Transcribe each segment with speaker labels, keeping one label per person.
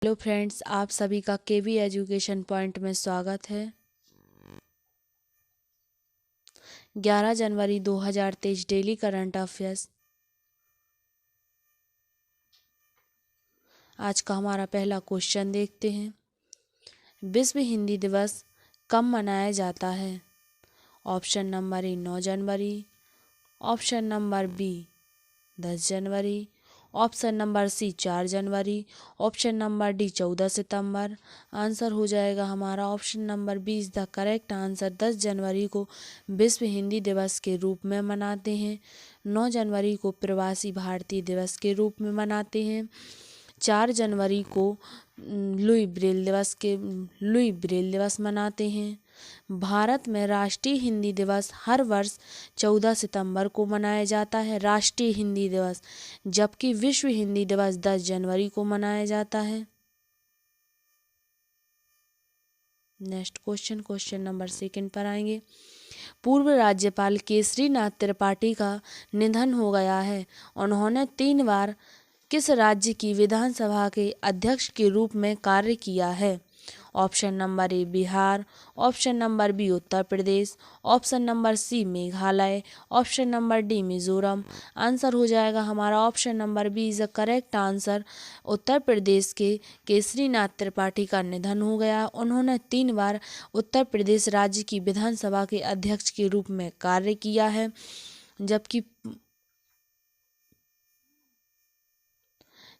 Speaker 1: Hello friends, आप सभी का केवी एजुकेशन पॉइंट में स्वागत है। 11 जनवरी 2023 डेली करंट अफेयर्स। आज का हमारा पहला क्वेश्चन देखते हैं। विश्व हिंदी दिवस कब मनाया जाता है? ऑप्शन नंबर ए 9 जनवरी, ऑप्शन नंबर बी 10 जनवरी, ऑप्शन नंबर सी 4 जनवरी, ऑप्शन नंबर डी 14 सितंबर। आंसर हो जाएगा हमारा option number B is the correct answer. 10 जनवरी को विश्व हिंदी दिवस के रूप में मनाते हैं। 9 जनवरी को प्रवासी भारतीय दिवस के रूप में मनाते हैं। 4 जनवरी को लुई ब्रेल दिवस मनाते हैं। भारत में राष्ट्रीय हिंदी दिवस हर वर्ष 14 सितंबर को मनाया जाता है, राष्ट्रीय हिंदी दिवस, जबकि विश्व हिंदी दिवस 10 जनवरी को मनाया जाता है। नेक्स्ट क्वेश्चन नंबर 2 पर आएंगे। पूर्व राज्यपाल केसरीनाथ त्रिपाठी का निधन हो गया है। उन्होंने 3 बार किस राज्य की विधानसभा के अध्यक्ष के रूप में कार्य किया है? Option number A Bihar, option number B Uttar Pradesh, option number C Meghalaya, option number D Mizoram. Answer हो जाएगा हमारा option number B is the correct answer. Uttar Pradesh के केसरीनाथ त्रिपाठी का निधन हो गया। उन्होंने 3 बार उत्तर प्रदेश राज्य की विधानसभा के अध्यक्ष के रूप में कार्य किया है,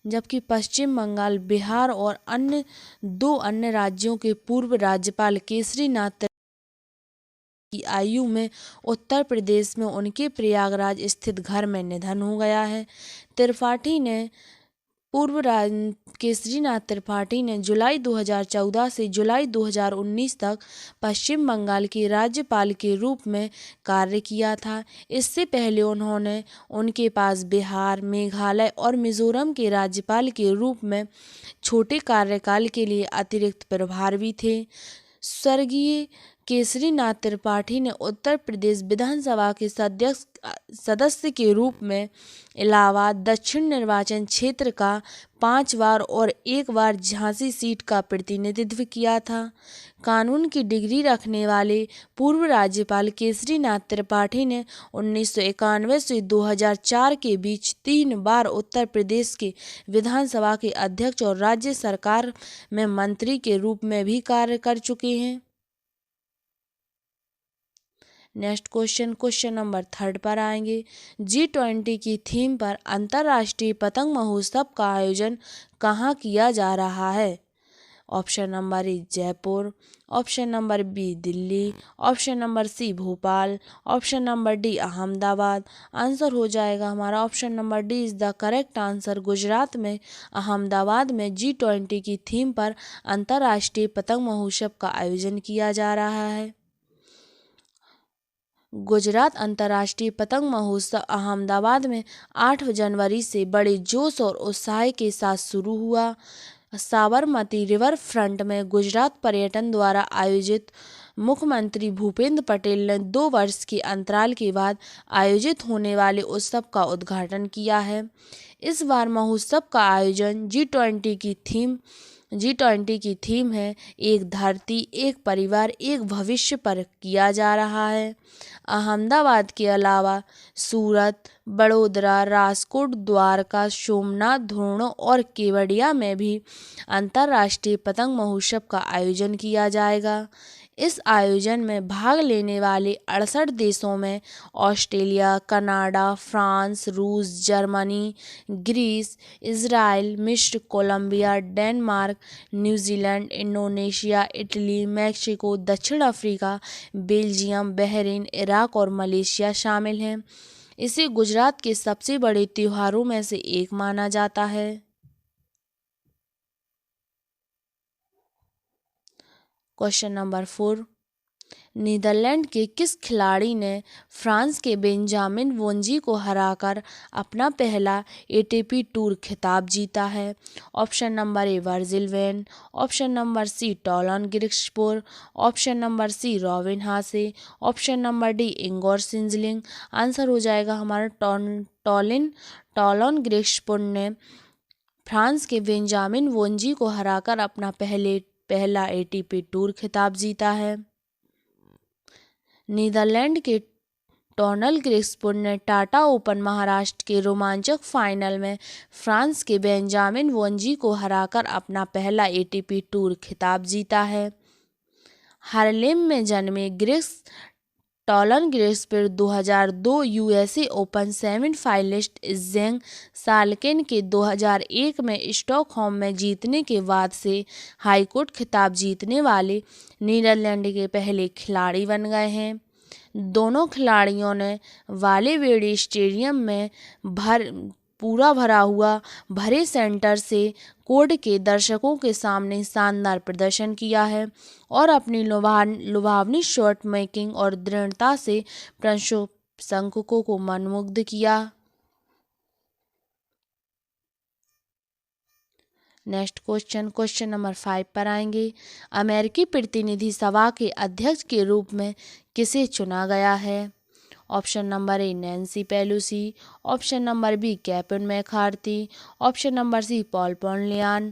Speaker 1: जबकि पश्चिम बंगाल, बिहार और 2 अन्य राज्यों के पूर्व राज्यपाल केसरीनाथ की आयु में उत्तर प्रदेश में उनके प्रयागराज स्थित घर में निधन हो गया है। केसरीनाथ त्रिपाठी ने जुलाई 2014 से जुलाई 2019 तक पश्चिम बंगाल के राज्यपाल के रूप में कार्य किया था। इससे पहले उन्होंने उनके पास बिहार, मेघालय और मिजोरम के राज्यपाल के रूप में छोटे कार्यकाल के लिए अतिरिक्त प्रभार भी थे। स्वर्गीय केसरीनाथ त्रिपाठी ने उत्तर प्रदेश विधानसभा के सदस्य के रूप में इलाहाबाद दक्षिण निर्वाचन क्षेत्र का 5 बार और 1 बार झांसी सीट का प्रतिनिधित्व किया था। कानून की डिग्री रखने वाले पूर्व राज्यपाल केसरीनाथ त्रिपाठी ने 1991 से 2004 के बीच 3 बार उत्तर प्रदेश के विधानसभा के अध्यक्ष और राज्य सरकार में मंत्री के रूप में भी कार्य कर चुके हैं। नेक्स्ट क्वेश्चन नंबर 3 पर आएंगे। G20 की थीम पर अंतर्राष्ट्रीय पतंग महोत्सव का आयोजन कहाँ किया जा रहा है? Option number A Jaipur, option number B Delhi, option number C Bhopal, option number D Ahmedabad. Answer हो जाएगा हमारा option number D is the correct answer. Gujarat में अहमदाबाद में G20 की थीम पर अंतर्राष्ट्रीय पतंग महोत्सव का आयोजन किया जा रहा है। गुजरात अंतर्राष्ट्रीय पतंग महोत्सव अहमदाबाद में 8 जनवरी से बड़े जोश और उत्साह के साथ शुरू हुआ। साबरमती रिवर फ्रंट में गुजरात पर्यटन द्वारा आयोजित मुख्यमंत्री भूपेंद्र पटेल ने 2 वर्ष के अंतराल के बाद आयोजित होने वाले उत्सव का उद्घाटन किया है। इस बार महोत्सव का आयोजन G20 की थीम है एक धरती, एक परिवार, एक भविष्य पर किया जा रहा है। अहमदाबाद के अलावा सूरत, बड़ोदरा, राजकोट, द्वारका, सोमनाथ, धोरडो और केवड़िया में भी अंतर्राष्ट्रीय पतंग महोत्सव का आयोजन किया जाएगा। इस आयोजन में भाग लेने वाले 68 देशों में ऑस्ट्रेलिया, कनाडा, फ्रांस, रूस, जर्मनी, ग्रीस, इजराइल, मिस्र, Colombia, Denmark, New Zealand, Indonesia, Italy, Mexico, दक्षिण अफ्रीका, बेल्जियम, बहरीन, इराक और मलेशिया शामिल हैं। इसे गुजरात के सबसे बड़े त्योहारों में से एक माना जाता है। Question number 4। नीदरलैंड के किस खिलाड़ी ने फ्रांस के बेंजामिन वोंजी को हराकर अपना पहला एटीपी टूर खिताब जीता है? ऑप्शन नंबर ए वर्जिल वेन, option number C Tallon Griekspoor, option number C Robin Haase, option number D Igor Sijsling. Answer हो जाएगा हमारा टॉलन ग्रिक्सपोर ने फ्रांस के बेंजामिन वोंजी को हराकर अपना पहला एटीपी टूर खिताब जीता है। नीदरलैंड के टोनल ग्रिस्पुन ने टाटा ओपन महाराष्ट्र के रोमांचक फाइनल में फ्रांस के बेंजामिन वोंजी को हराकर अपना पहला एटीपी टूर खिताब जीता है। हार्लेम में जन्मे ग्रिस Tallon Griekspoor 2002 USA open semifinalist जेंग साल्केन के 2001 में स्टॉकहोम में जीतने के बाद से हाईकोर्ट खिताब जीतने वाले नीदरलैंड के पहले खिलाड़ी बन गए हैं। दोनों खिलाड़ियों ने वालेवेडे स्टेडियम में पूरा भरा हुआ भरे सेंटर से कोर्ट के दर्शकों के सामने शानदार प्रदर्शन किया है और अपनी लुभावनी शॉट मेकिंग और दृढ़ता से प्रशंसकों को मंत्रमुग्ध किया। नेक्स्ट क्वेश्चन नंबर 5 पर आएंगे। अमेरिकी प्रतिनिधि सभा के अध्यक्ष के रूप में किसे चुना गया है? Option number A Nancy Pelosi, option number B Kevin McCarthy, option number C Paul Brown,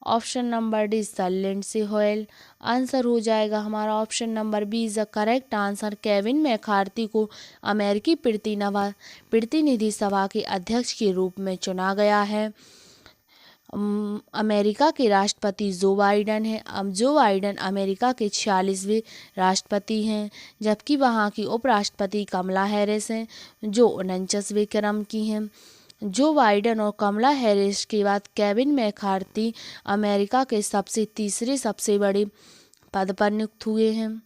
Speaker 1: option number D sir Lindsey Graham. Answer हो जाएगा हमारा option number B is the correct answer. Kevin McCarthy को अमेरिकी प्रतिनिधि सभा के अध्यक्ष के रूप में चुना गया है। अमेरिका के राष्ट्रपति जो बाइडेन हैं। अब जो बाइडेन अमेरिका के 46वें राष्ट्रपति हैं, जबकि वहाँ की उपराष्ट्रपति कमला हैरिस हैं जो 49वें क्रम की हैं। जो बाइडेन और कमला हैरिस के बाद केविन मैकार्थी अमेरिका के तीसरे सबसे बड़े पद पर नियुक्त हुए हैं।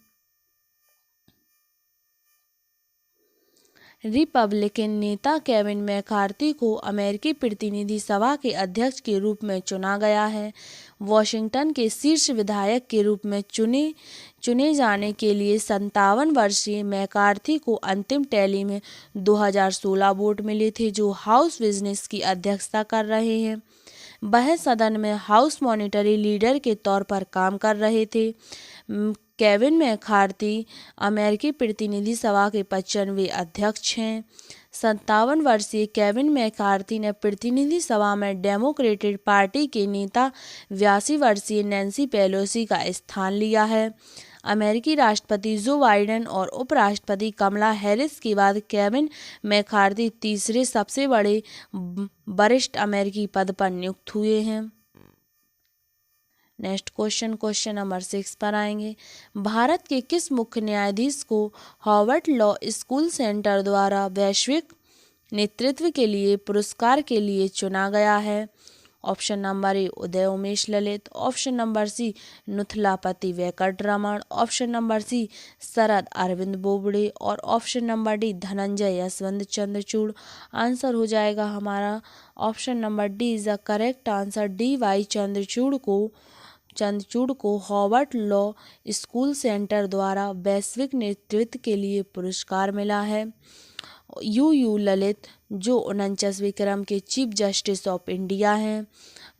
Speaker 1: रिपब्लिकन नेता केविन मैकार्थी को अमेरिकी प्रतिनिधि सभा के अध्यक्ष के रूप में चुना गया है। वॉशिंगटन के शीर्ष विधायक के रूप में चुने जाने के लिए 57 वर्षीय मैकार्थी को अंतिम टैली में 2016 वोट मिले थे, जो हाउस बिजनेस की अध्यक्षता कर रहे हैं। वह सदन में हाउस मॉनिटरी लीडर के तौर पर काम कर रहे थे। केविन मैकार्थी अमेरिकी प्रतिनिधि सभा के 95वें अध्यक्ष हैं। 57 वर्षीय केविन मैकार्थी ने प्रतिनिधि सभा में डेमोक्रेटिक पार्टी के नेता 82 वर्षीय नैन्सी पेलोसी का स्थान लिया है। अमेरिकी राष्ट्रपति जो बाइडेन और उपराष्ट्रपति कमला हैरिस के बाद केविन मैकार्थी तीसरे सबसे बड़े वरिष्ठ अमेरिकी पद पर नियुक्त हुए हैं। नेक्स्ट क्वेश्चन नंबर 6 पर आएंगे। भारत के किस मुख्य न्यायाधीश को हार्वर्ड लॉ स्कूल सेंटर द्वारा वैश्विक नेतृत्व के लिए पुरस्कार के लिए चुना गया है? Option number A Uday Umesh Lalit, option number C Nuthalapati Venkataramana, option number C Sharad Arvind Bobde और option number D Dhananjaya Yeshwant Chandrachud. Answer हो जाएगा हमारा option number D is the correct answer. D Y Chandrachud को हार्वर्ड लॉ स्कूल सेंटर द्वारा वैश्विक नेतृत्व के लिए पुरस्कार मिला है। यू ललित जो 49वें क्रम के चीफ जस्टिस ऑफ इंडिया हैं।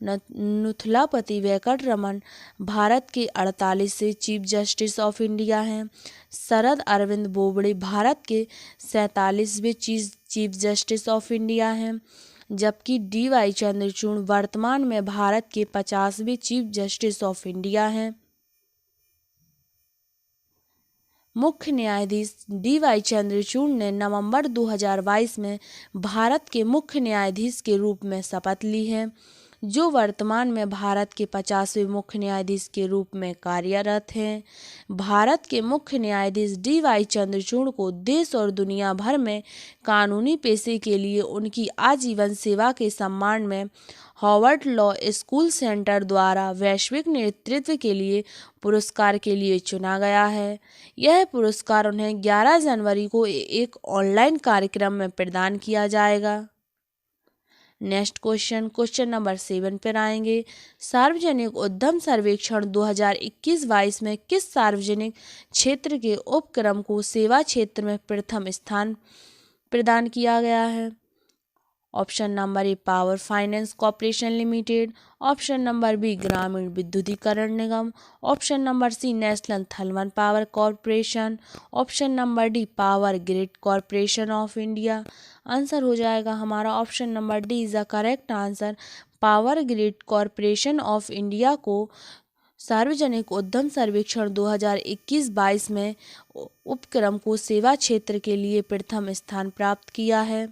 Speaker 1: नुथलापति वेंकटरमण भारत के 48वें चीफ जस्टिस ऑफ इंडिया हैं। शरद अरविंद बोबड़े भारत के 47वें चीफ जस्टिस ऑफ इंडिया हैं, जबकि डी वाई चंद्रचूड़ वर्तमान में भारत के 50वें चीफ जस्टिस ऑफ इंडिया हैं। मुख्य न्यायाधीश डी वाई चंद्रचूड़ ने नवंबर 2022 में भारत के मुख्य न्यायाधीश के रूप में शपथ ली है, जो वर्तमान में भारत के 50वें मुख्य न्यायाधीश के रूप में कार्यरत हैं। भारत के मुख्य न्यायाधीश डी वाई चंद्रचूड़ को देश और दुनिया भर में कानूनी पेशे के लिए उनकी आजीवन सेवा के सम्मान में हार्वर्ड लॉ स्कूल सेंटर द्वारा वैश्विक नेतृत्व के लिए पुरस्कार के लिए चुना गया है। यह पुरस्कार उन्हें 11 जनवरी को एक ऑनलाइन कार्यक्रम में प्रदान किया जाएगा। नेक्स्ट क्वेश्चन नंबर 7 पर आएंगे। सार्वजनिक उद्यम सर्वेक्षण 2021-22 में किस सार्वजनिक क्षेत्र के उपक्रम को सेवा क्षेत्र में प्रथम स्थान प्रदान किया गया है? Option number A power finance corporation limited, option number B ग्रामीण विद्युतीकरण निगम, option number C national thermal power corporation, option number D power grid corporation of India. Answer हो जाएगा हमारा option number D is the correct answer. Power grid corporation of India को सार्वजनिक उद्यम सर्वेक्षण 2021-22 में उपक्रम को सेवा क्षेत्र के लिए प्रथम स्थान प्राप्त किया है।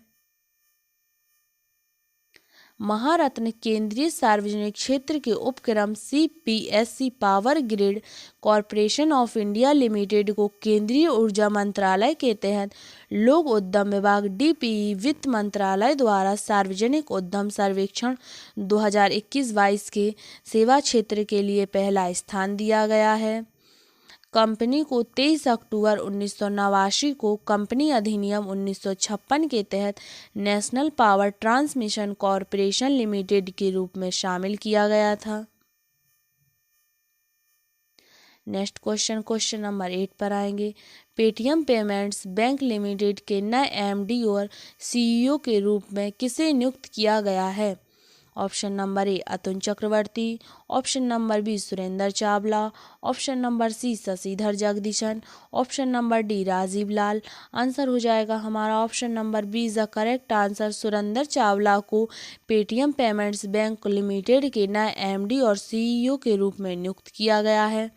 Speaker 1: महारत्न केंद्रीय सार्वजनिक क्षेत्र के उपक्रम CPSE power grid corporation of India limited को केंद्रीय ऊर्जा मंत्रालय के तहत लोक उद्यम विभाग DPE वित्त मंत्रालय द्वारा सार्वजनिक उद्यम सर्वेक्षण 2021-22 के सेवा क्षेत्र के लिए पहला स्थान दिया गया है। कंपनी को 23 अक्टूबर 1989 को कंपनी अधिनियम 1956 के तहत national power transmission corporation limited के रूप में शामिल किया गया था। नेक्स्ट क्वेश्चन नंबर 8 पर आएंगे। पेटीएम पेमेंट्स बैंक लिमिटेड के नए MD और CEO के रूप में किसे नियुक्त किया गया है? Option number A Atul Chakravarti, option number B Surendra Chawla, option number C Sashidhar Jagdishan, option number D Rajeev Lal. Answer हो जाएगा हमारा option number B is the correct answer. Surendra Chawla को पेटीएम पेमेंट्स बैंक लिमिटेड के नए MD और CEO के रूप में नियुक्त किया गया है।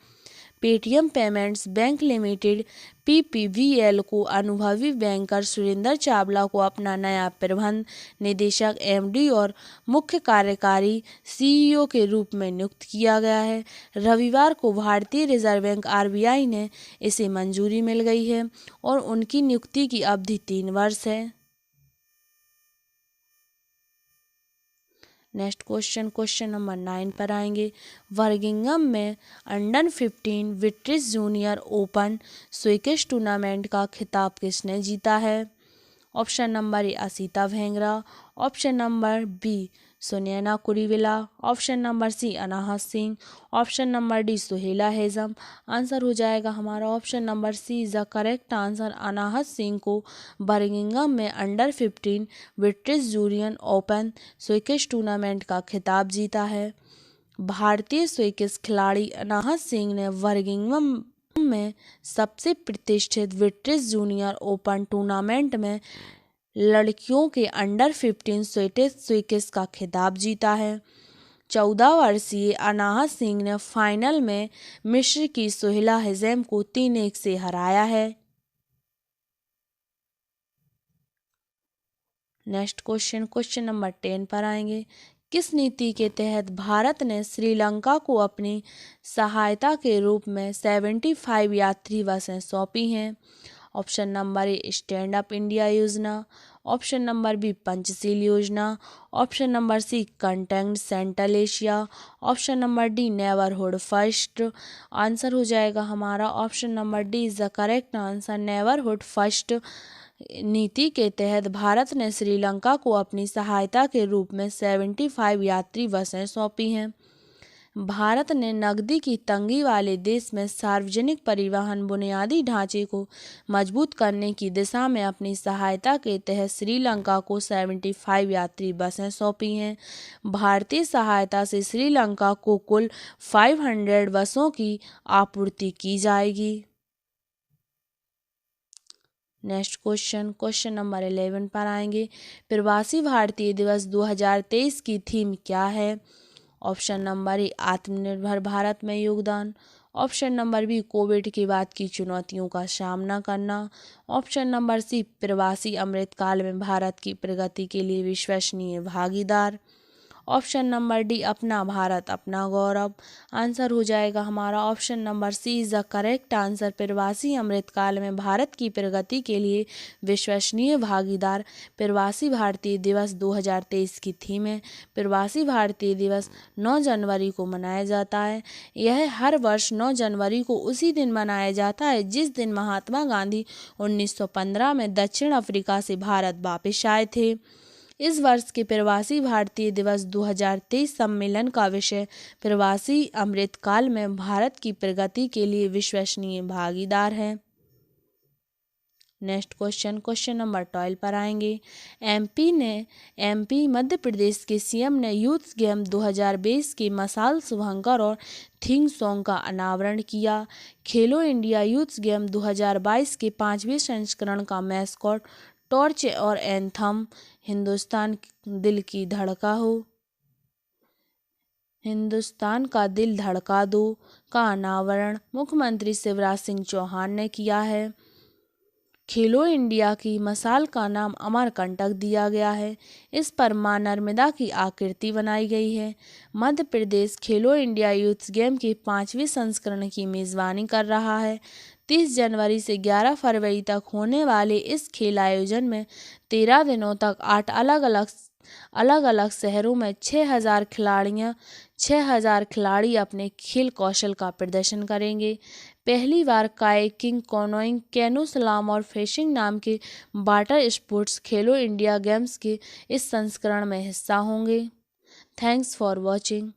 Speaker 1: Paytm payments bank limited PPBL को अनुभवी बैंकर सुरेंद्र चावला को अपना नया प्रबंध निदेशक MD और मुख्य कार्यकारी CEO के रूप में नियुक्त किया गया है। रविवार को भारतीय रिजर्व बैंक RBI ने इसे मंजूरी मिल गई है और उनकी नियुक्ति की अवधि 3 वर्ष है। नेक्स्ट क्वेश्चन नंबर 9 पर आएंगे। बर्मिंघम में under fifteen British junior open squash tournament का खिताब किसने जीता है? Option number A Asita Bhengra, option number B Sunaina Kuruvilla, option number C Anahat Singh, option number D Suhela Hejam. Answer हो जाएगा हमारा option number C is the correct answer. Anahat Singh को बर्मिंघम में under fifteen British junior open squash tournament का खिताब जीता है। भारतीय स्क्वैश खिलाड़ी अनाहत सिंह ने बर्मिंघम में सबसे प्रतिष्ठित ब्रिटिश जूनियर ओपन टूर्नामेंट में लड़कियों के अंडर-15 स्क्वैश का खिताब जीता है। 14 वर्षीय अनाहत सिंह ने फाइनल में मिस्र की सुहेला हेजम को 3-1 से हराया है। नेक्स्ट क्वेश्चन नंबर 10 पर आएंगे। किस नीति के तहत भारत ने श्रीलंका को अपनी सहायता के रूप में 75 यात्री बसें सौंपी हैं? Option number A stand up India योजना, ऑप्शन नंबर बी पंचशील योजना, option number C connect central Asia, option number D neighbourhood first. Answer हो जाएगा हमारा option number D is the correct answer. Neighbourhood first नीति के तहत भारत ने श्रीलंका को अपनी सहायता के रूप में 75 यात्री बसें सौंपी हैं। भारत ने नकदी की तंगी वाले देश में सार्वजनिक परिवहन बुनियादी ढांचे को मजबूत करने की दिशा में अपनी सहायता के तहत श्रीलंका को 75 यात्री बसें सौंपी हैं। भारतीय सहायता से श्रीलंका को कुल 500 बसों की आपूर्ति की जाएगी। नेक्स्ट क्वेश्चन नंबर 11 पर आएंगे। प्रवासी भारतीय दिवस 2023 की थीम क्या है? ऑप्शन नंबर ए आत्मनिर्भर भारत में योगदान, ऑप्शन नंबर बी कोविड के बाद की चुनौतियों का सामना करना, ऑप्शन नंबर सी प्रवासी अमृतकाल में भारत की प्रगति के लिए विश्वसनीय भागीदार, ऑप्शन नंबर डी अपना भारत अपना गौरव। आंसर हो जाएगा हमारा option number C is the correct answer. प्रवासी अमृतकाल में भारत की प्रगति के लिए विश्वसनीय भागीदार प्रवासी भारतीय दिवस 2023 की थीम है। प्रवासी भारतीय दिवस 9 जनवरी को मनाया जाता है। यह हर वर्ष 9 जनवरी को उसी दिन मनाया जाता है जिस दिन महात्मा गांधी 1915 में दक्षिण अफ्रीका से भारत वापस आए थे। इस वर्ष के प्रवासी भारतीय दिवस 2023 सम्मेलन का विषय प्रवासी अमृतकाल में भारत की प्रगति के लिए विश्वसनीय भागीदार है। नेक्स्ट क्वेश्चन नंबर 12 पर आएंगे। एमपी मध्य प्रदेश के CM ने यूथ गेम 2022 के मशाल शुभंकर और थीम सॉन्ग का अनावरण किया। खेलो इंडिया यूथ गेम 2022 के 5वें संस्करण का मैस्कॉट टॉर्च और एंथम हिंदुस्तान दिल की धड़का हो। हिंदुस्तान का दिल धड़का दो का अनावरण मुख्यमंत्री शिवराज सिंह चौहान ने किया है। खेलो इंडिया की मशाल का नाम अमरकंटक दिया गया है। इस पर मां नर्मदा की आकृति बनाई गई है। मध्य प्रदेश खेलो इंडिया यूथ गेम की 5वीं संस्करण की मेजबानी कर रहा है। 30 जनवरी से 11 फरवरी तक होने वाले इस खेल आयोजन में 13 दिनों तक 8 अलग अलग शहरों में 6,000 खिलाड़ी अपने खेल कौशल का प्रदर्शन करेंगे। पहली बार कायाकिंग, कैनोइंग, कैनो स्लाम और फिशिंग नाम के वाटर स्पोर्ट्स खेलो इंडिया गेम्स के इस संस्करण में हिस्सा होंगे। Thanks for watching.